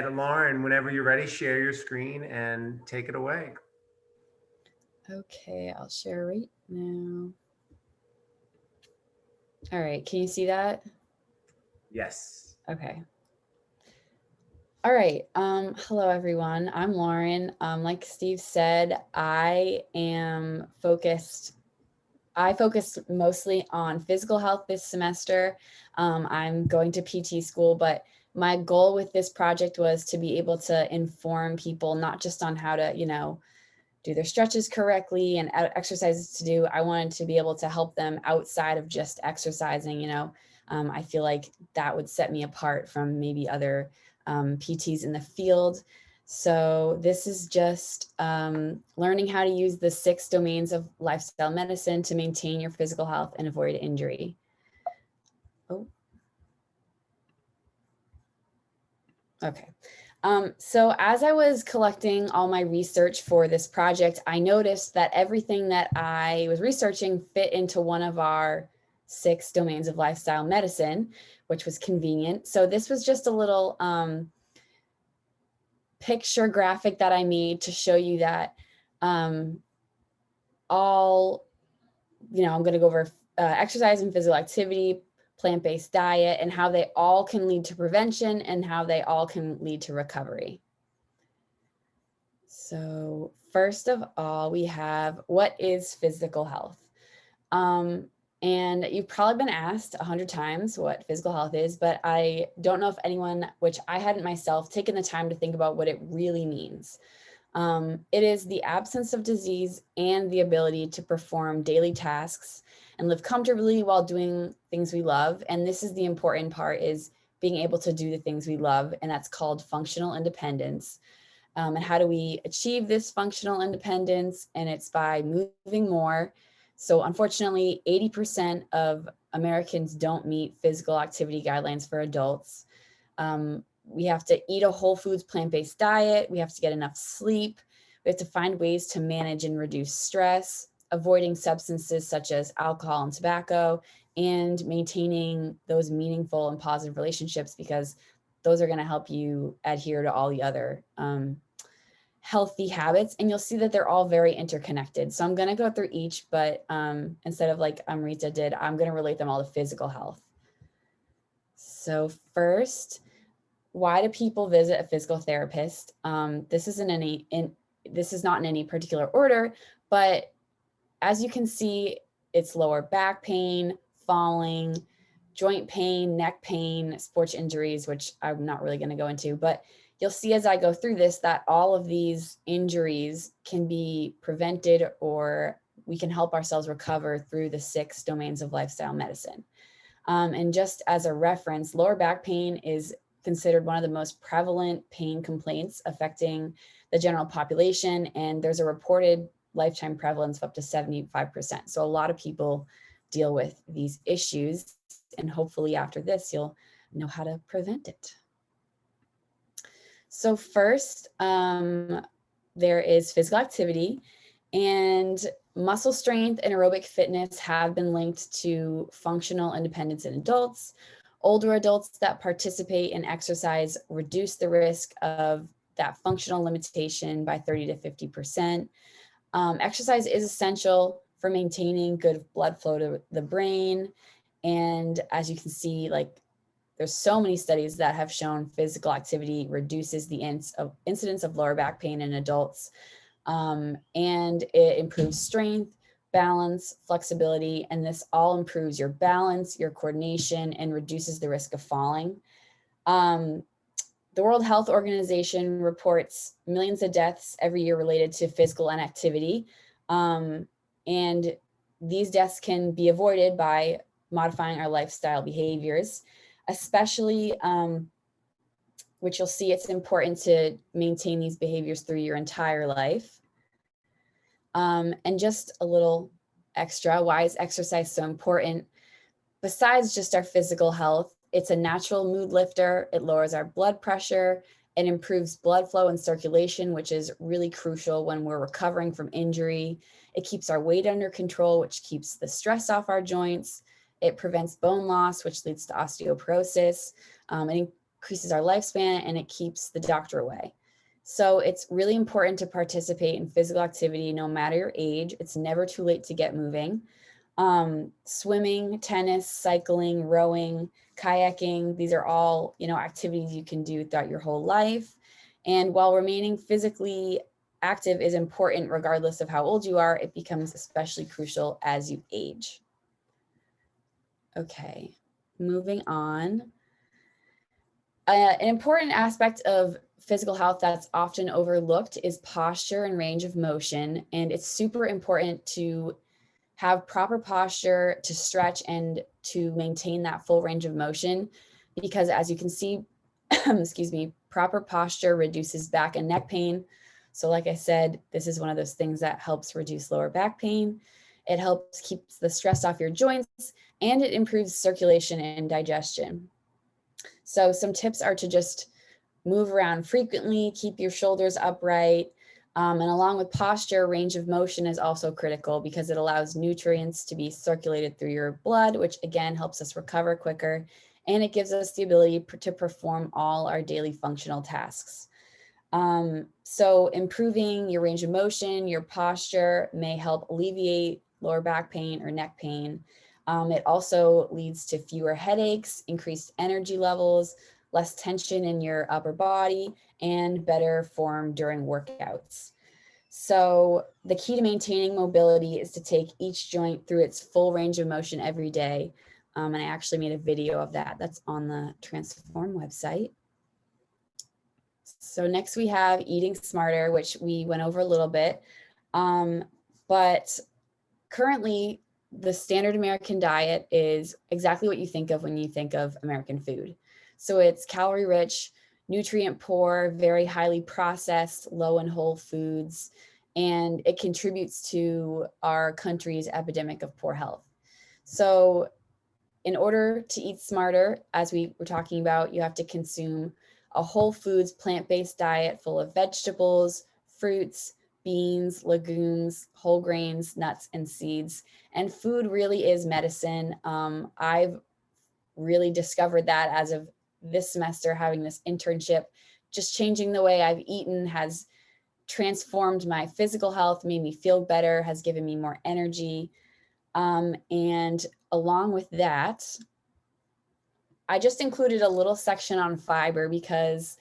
Lauren, whenever you're ready, share your screen and take it away. Okay, I'll share right now. All right, can you see that? Yes. Okay. All right. Hello everyone. I'm Lauren. Like Steve said, I focused mostly on physical health this semester. I'm going to PT school, but my goal with this project was to be able to inform people not just on how to, do their stretches correctly and exercises to do. I wanted to be able to help them outside of just exercising. I feel like that would set me apart from maybe other PTs in the field. So this is just learning how to use the 6 domains of lifestyle medicine to maintain your physical health and avoid injury. Oh, okay. So as I was collecting all my research for this project, I noticed that everything that I was researching fit into one of our 6 domains of lifestyle medicine, which was convenient. So this was just a little picture graphic that I made to show you that um, all, I'm going to go over exercise and physical activity, plant-based diet, and how they all can lead to prevention and how they all can lead to recovery. So first of all, we have, what is physical health? And you've probably been asked 100 times what physical health is, but I don't know if anyone, which I hadn't myself, taken the time to think about what it really means. It is the absence of disease and the ability to perform daily tasks and live comfortably while doing things we love. And this is the important part, is being able to do the things we love, and that's called functional independence. And how do we achieve this functional independence? And it's by moving more. So unfortunately, 80% of Americans don't meet physical activity guidelines for adults. We have to eat a whole foods plant-based diet. We have to get enough sleep. We have to find ways to manage and reduce stress, avoiding substances such as alcohol and tobacco, and maintaining those meaningful and positive relationships, because those are going to help you adhere to all the other healthy habits. And you'll see that they're all very interconnected. So I'm going to go through each, but instead of like Amrita did, I'm going to relate them all to physical health. So first, why do people visit a physical therapist? This isn't this is not in any particular order, but as you can see, it's lower back pain, falling, joint pain, neck pain, sports injuries, which I'm not really going to go into, but you'll see as I go through this that all of these injuries can be prevented, or we can help ourselves recover through the 6 domains of lifestyle medicine. And just as a reference, lower back pain is considered one of the most prevalent pain complaints affecting the general population. And there's a reported lifetime prevalence of up to 75%. So a lot of people deal with these issues. And hopefully after this, you'll know how to prevent it. So first, there is physical activity, and muscle strength and aerobic fitness have been linked to functional independence in adults. Older adults that participate in exercise reduce the risk of that functional limitation by 30 to 50%. Exercise is essential for maintaining good blood flow to the brain. And as you can see, like, there's so many studies that have shown physical activity reduces the incidence of lower back pain in adults. And it improves strength, balance, flexibility, and this all improves your balance, your coordination, and reduces the risk of falling. The World Health Organization reports millions of deaths every year related to physical inactivity. And these deaths can be avoided by modifying our lifestyle behaviors, especially, which you'll see it's important to maintain these behaviors through your entire life. And just a little extra, why is exercise so important? Besides just our physical health, it's a natural mood lifter. It lowers our blood pressure. It improves blood flow and circulation, which is really crucial when we're recovering from injury. It keeps our weight under control, which keeps the stress off our joints. It prevents bone loss, which leads to osteoporosis. It increases our lifespan, and it keeps the doctor away. So it's really important to participate in physical activity no matter your age. It's never too late to get moving. Swimming, tennis, cycling, rowing, kayaking, these are all, activities you can do throughout your whole life. And while remaining physically active is important regardless of how old you are, it becomes especially crucial as you age. Okay, moving on. An important aspect of physical health that's often overlooked is posture and range of motion. And it's super important to have proper posture, to stretch, and to maintain that full range of motion, because as you can see, excuse me, proper posture reduces back and neck pain. So like I said, this is one of those things that helps reduce lower back pain. It helps keep the stress off your joints, and it improves circulation and digestion. So some tips are to just move around frequently, keep your shoulders upright, and along with posture, range of motion is also critical because it allows nutrients to be circulated through your blood, which again helps us recover quicker, and it gives us the ability to perform all our daily functional tasks. So improving your range of motion, your posture may help alleviate lower back pain or neck pain. It also leads to fewer headaches, increased energy levels, less tension in your upper body, and better form during workouts. So the key to maintaining mobility is to take each joint through its full range of motion every day. And I actually made a video of that. That's on the Transform website. So next we have eating smarter, which we went over a little bit. But currently, the standard American diet is exactly what you think of when you think of American food. So it's calorie rich, nutrient poor, very highly processed, low in whole foods, and it contributes to our country's epidemic of poor health. So in order to eat smarter, as we were talking about, you have to consume a whole foods, plant-based diet full of vegetables, fruits, beans, legumes, whole grains, nuts, and seeds. And food really is medicine. I've really discovered that as of this semester, having this internship. Just changing the way I've eaten has transformed my physical health, made me feel better, has given me more energy. And along with that, I just included a little section on fiber because,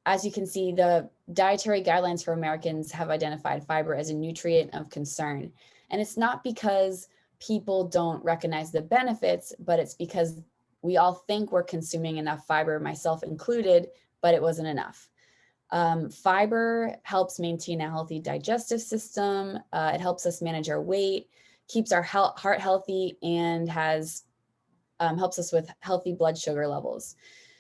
as you can see, the dietary guidelines for Americans have identified fiber as a nutrient of concern. And it's not because people don't recognize the benefits, but it's because we all think we're consuming enough fiber, myself included, but it wasn't enough. Fiber helps maintain a healthy digestive system. It helps us manage our weight, keeps our heart healthy, and helps us with healthy blood sugar levels.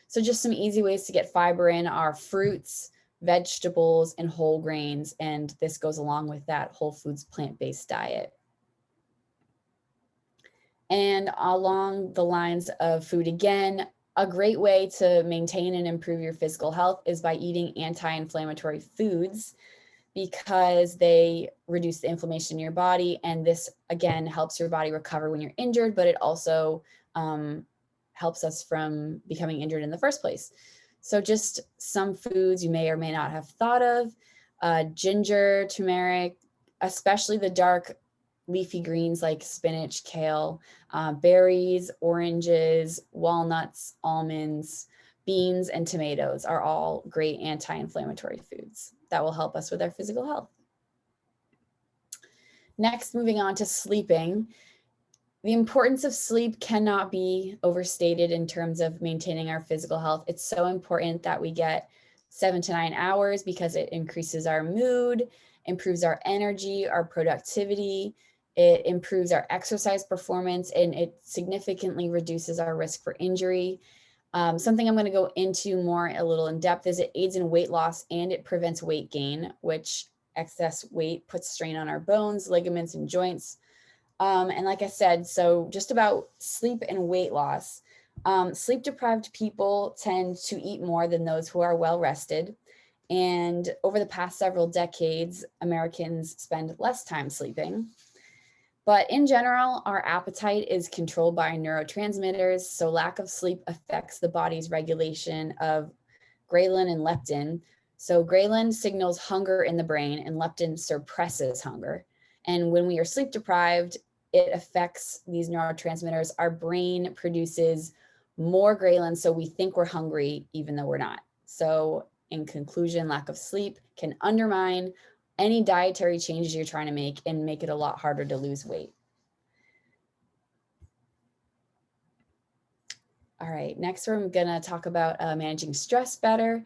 So just some easy ways to get fiber in are fruits, vegetables, and whole grains. And this goes along with that whole foods plant-based diet. And along the lines of food again, a great way to maintain and improve your physical health is by eating anti-inflammatory foods because they reduce the inflammation in your body. And this, again, helps your body recover when you're injured, but it also helps us from becoming injured in the first place. So just some foods you may or may not have thought of: ginger, turmeric, especially the dark leafy greens like spinach, kale, berries, oranges, walnuts, almonds, beans, and tomatoes are all great anti-inflammatory foods that will help us with our physical health. Next, moving on to sleeping. The importance of sleep cannot be overstated in terms of maintaining our physical health. It's so important that we get 7 to 9 hours because it increases our mood, improves our energy, our productivity. It improves our exercise performance, and it significantly reduces our risk for injury. Something I'm going to go into more a little in depth is it aids in weight loss and it prevents weight gain, which excess weight puts strain on our bones, ligaments, and joints. And like I said, so just about sleep and weight loss. Sleep deprived people tend to eat more than those who are well rested. And over the past several decades, Americans spend less time sleeping. But in general, our appetite is controlled by neurotransmitters. So lack of sleep affects the body's regulation of ghrelin and leptin. So ghrelin signals hunger in the brain and leptin suppresses hunger. And when we are sleep deprived, it affects these neurotransmitters. Our brain produces more ghrelin, so we think we're hungry even though we're not. So in conclusion, lack of sleep can undermine any dietary changes you're trying to make and make it a lot harder to lose weight. All right, next we're gonna talk about managing stress better.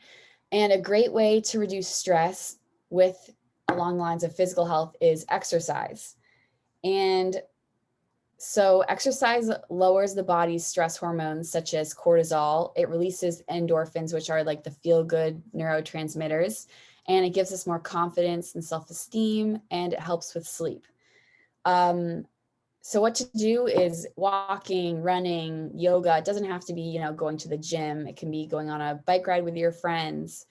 And a great way to reduce stress along the lines of physical health is exercise. And so exercise lowers the body's stress hormones such as cortisol. It releases endorphins, which are like the feel-good neurotransmitters, and it gives us more confidence and self-esteem, and it helps with sleep. So what to do is walking, running, yoga. It doesn't have to be, going to the gym. It can be going on a bike ride with your friends.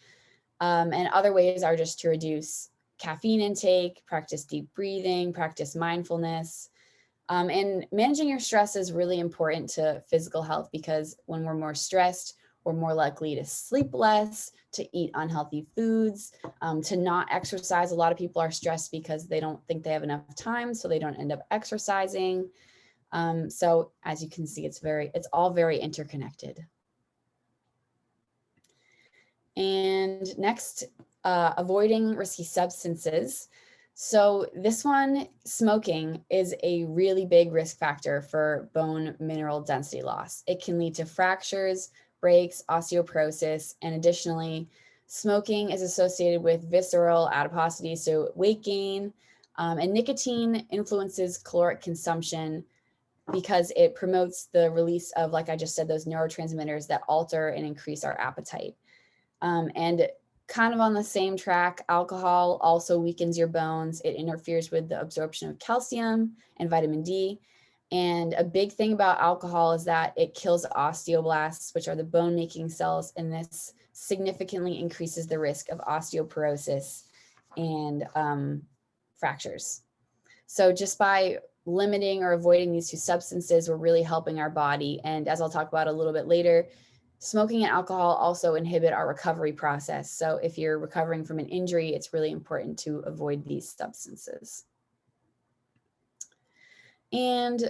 And other ways are just to reduce caffeine intake, practice deep breathing, practice mindfulness. And managing your stress is really important to physical health because when we're more stressed, we're more likely to sleep less, to eat unhealthy foods, to not exercise. A lot of people are stressed because they don't think they have enough time, so they don't end up exercising. So as you can see, it's all very interconnected. And next, avoiding risky substances. So this one, smoking, is a really big risk factor for bone mineral density loss. It can lead to fractures, breaks, osteoporosis, and additionally, smoking is associated with visceral adiposity, so weight gain, and nicotine influences caloric consumption because it promotes the release of, like I just said, those neurotransmitters that alter and increase our appetite. And kind of on the same track, alcohol also weakens your bones. It interferes with the absorption of calcium and vitamin D. And a big thing about alcohol is that it kills osteoblasts, which are the bone making cells. And this significantly increases the risk of osteoporosis and fractures. So just by limiting or avoiding these two substances, we're really helping our body. And as I'll talk about a little bit later, smoking and alcohol also inhibit our recovery process. So if you're recovering from an injury, it's really important to avoid these substances. And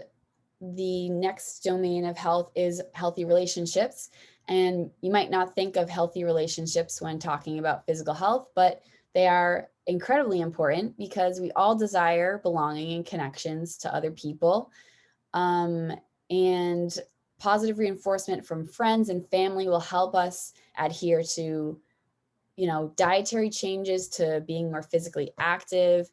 the next domain of health is healthy relationships. And you might not think of healthy relationships when talking about physical health, but they are incredibly important because we all desire belonging and connections to other people. And positive reinforcement from friends and family will help us adhere to, dietary changes, to being more physically active.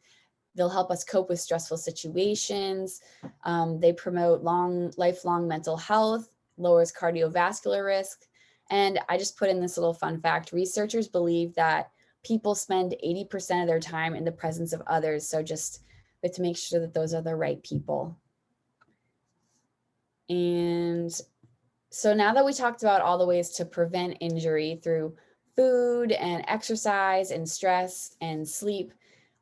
They'll help us cope with stressful situations. They promote lifelong mental health, lowers cardiovascular risk. And I just put in this little fun fact. Researchers believe that people spend 80% of their time in the presence of others. So just to make sure that those are the right people. And so now that we talked about all the ways to prevent injury through food and exercise and stress and sleep,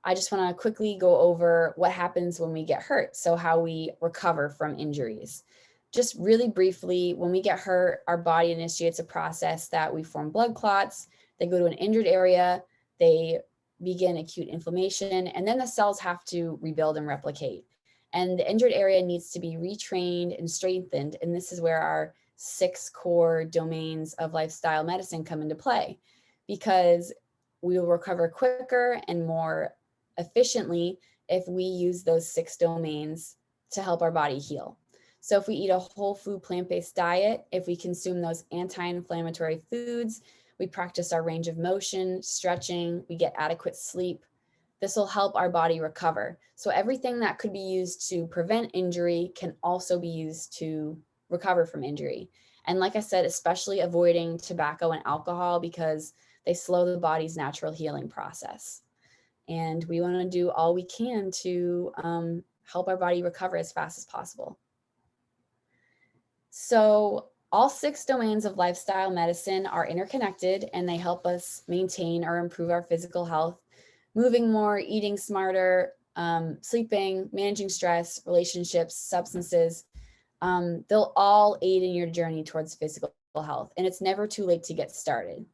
I just want to quickly go over what happens when we get hurt. So how we recover from injuries. Just really briefly, when we get hurt, our body initiates a process that we form blood clots. They go to an injured area, they begin acute inflammation, and then the cells have to rebuild and replicate. And the injured area needs to be retrained and strengthened. And this is where our 6 core domains of lifestyle medicine come into play, because we will recover quicker and more efficiently if we use those 6 domains to help our body heal. So if we eat a whole food plant-based diet, if we consume those anti-inflammatory foods, we practice our range of motion, stretching, we get adequate sleep, this will help our body recover. So everything that could be used to prevent injury can also be used to recover from injury. And like I said, especially avoiding tobacco and alcohol because they slow the body's natural healing process. And we want to do all we can to help our body recover as fast as possible. So all 6 domains of lifestyle medicine are interconnected, and they help us maintain or improve our physical health. Moving more, eating smarter, sleeping, managing stress, relationships, substances, they'll all aid in your journey towards physical health. And it's never too late to get started.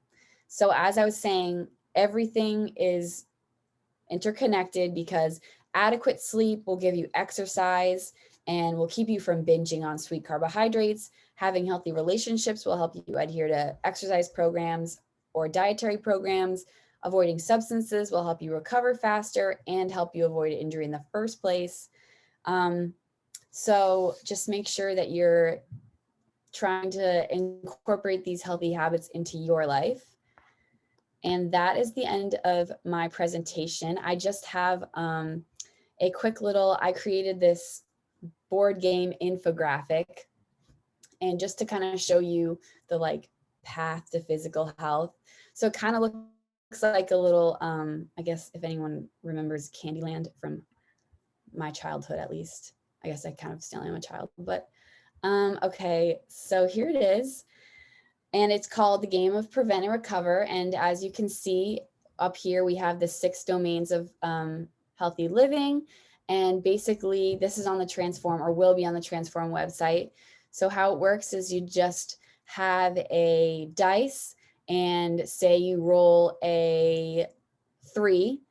So as I was saying, everything is interconnected because adequate sleep will give you exercise and will keep you from binging on sweet carbohydrates. Having healthy relationships will help you adhere to exercise programs or dietary programs. Avoiding substances will help you recover faster and help you avoid injury in the first place. So just make sure that you're trying to incorporate these healthy habits into your life. And that is the end of my presentation. I just have a quick little, I created this board game infographic, and just to kind of show you the like path to physical health. So it kind of looks like a little, I guess if anyone remembers Candyland from my childhood, at least. I guess I kind of still am a child, but okay, so here it is. And it's called the Game of Prevent and Recover. And as you can see up here, we have the 6 domains of healthy living. And basically this is on the Transform, or will be on the Transform website. So how it works is you just have a dice, and say you roll a 3,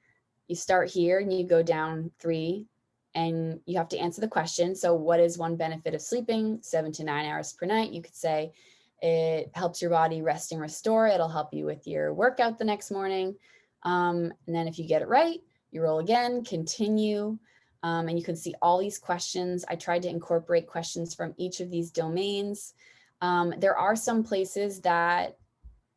you start here and you go down 3, and you have to answer the question. So what is one benefit of sleeping 7 to 9 hours per night? You could say it helps your body rest and restore. It'll help you with your workout the next morning. And then if you get it right, you roll again, continue. And you can see all these questions. I tried to incorporate questions from each of these domains. There are some places that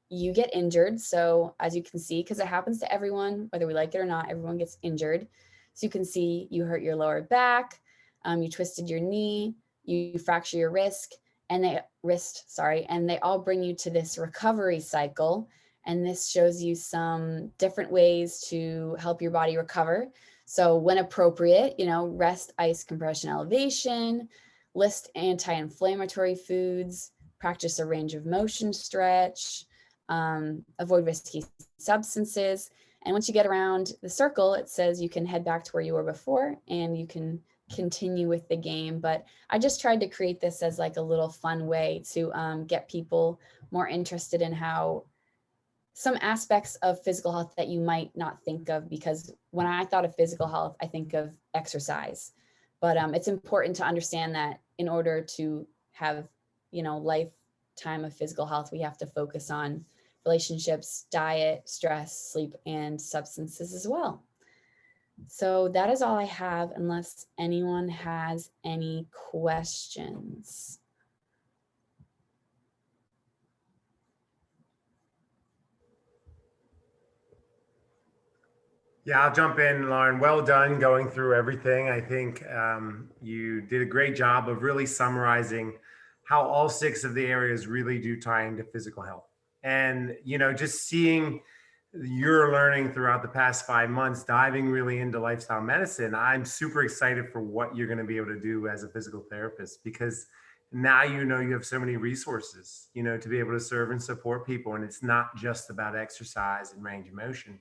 you get injured. So as you can see, because it happens to everyone, whether we like it or not, everyone gets injured. So you can see you hurt your lower back, you twisted your knee, you fracture your wrist, and they all bring you to this recovery cycle. And this shows you some different ways to help your body recover. So when appropriate, rest, ice, compression, elevation, list anti-inflammatory foods, practice a range of motion stretch, avoid risky substances. And once you get around the circle, it says you can head back to where you were before and you can continue with the game. But I just tried to create this as like a little fun way to get people more interested in how some aspects of physical health that you might not think of, because when I thought of physical health, I think of exercise. But it's important to understand that in order to have, lifetime of physical health, we have to focus on relationships, diet, stress, sleep, and substances as well. So that is all I have, unless anyone has any questions. Yeah, I'll jump in, Lauren. Well done going through everything. I think you did a great job of really summarizing how all 6 of the areas really do tie into physical health. And, just seeing your learning throughout the past 5 months, diving really into lifestyle medicine, I'm super excited for what you're going to be able to do as a physical therapist, because now you have so many resources, to be able to serve and support people. And it's not just about exercise and range of motion,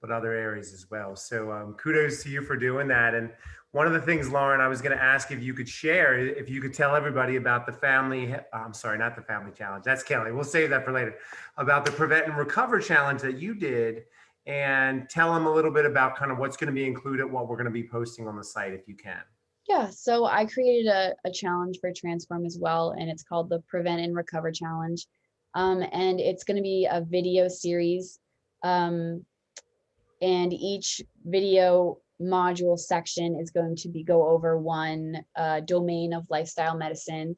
but other areas as well. So kudos to you for doing that. And one of the things, Lauren, I was going to ask if you could share, if you could tell everybody about the family, I'm sorry, not the family challenge. That's Kelly. We'll save that for later. About the Prevent and Recover challenge that you did, and tell them a little bit about kind of what's going to be included, what we're going to be posting on the site, if you can. Yeah, so I created a challenge for Transform as well, and it's called the Prevent and Recover Challenge. And it's going to be a video series. And each video module section is going to go over one domain of lifestyle medicine.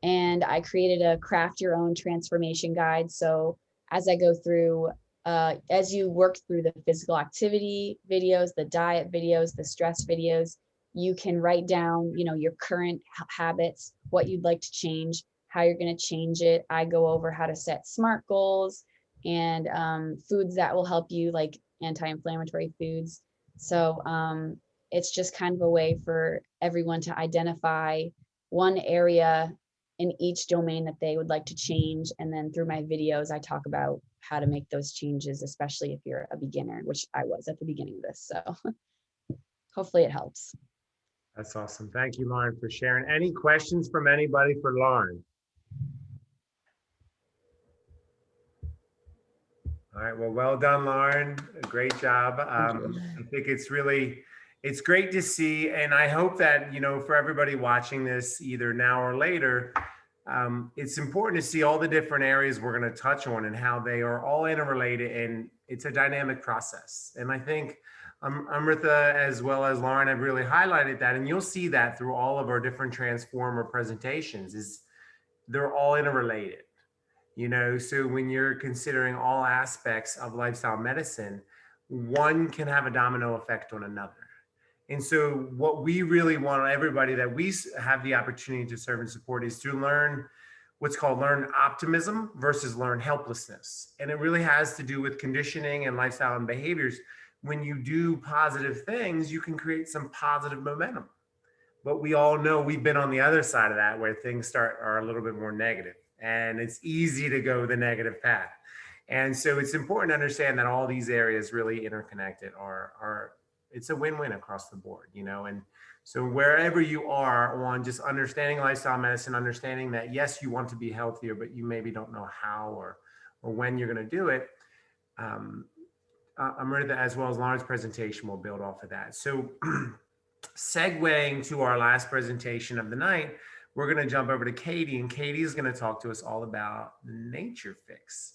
And I created a craft your own transformation guide. So as I go through, as you work through the physical activity videos, the diet videos, the stress videos, you can write down, your current habits, what you'd like to change, how you're going to change it. I go over how to set SMART goals and foods that will help you, like anti-inflammatory foods. So it's just kind of a way for everyone to identify one area in each domain that they would like to change. And then through my videos, I talk about how to make those changes, especially if you're a beginner, which I was at the beginning of this. So hopefully it helps. That's awesome. Thank you, Lauren, for sharing. Any questions from anybody for Lauren? All right. Well done, Lauren. Great job. Thank you. I think it's great to see. And I hope that, for everybody watching this either now or later, it's important to see all the different areas we're going to touch on and how they are all interrelated. And it's a dynamic process. And I think Amrita, as well as Lauren, have really highlighted that. And you'll see that through all of our different transformer presentations is they're all interrelated. So when you're considering all aspects of lifestyle medicine, one can have a domino effect on another. And so what we really want everybody that we have the opportunity to serve and support is to learn what's called learn optimism versus learn helplessness. And it really has to do with conditioning and lifestyle and behaviors. When you do positive things, you can create some positive momentum. But we all know we've been on the other side of that where things are a little bit more negative. And it's easy to go the negative path. And so it's important to understand that all these areas really interconnected are it's a win-win across the board, and so wherever you are on just understanding lifestyle medicine, understanding that, yes, you want to be healthier, but you maybe don't know how or when you're going to do it. Amrita, as well as Lauren's presentation, will build off of that. So segueing to our last presentation of the night, we're going to jump over to Katie, and Katie is going to talk to us all about the Nature Fix.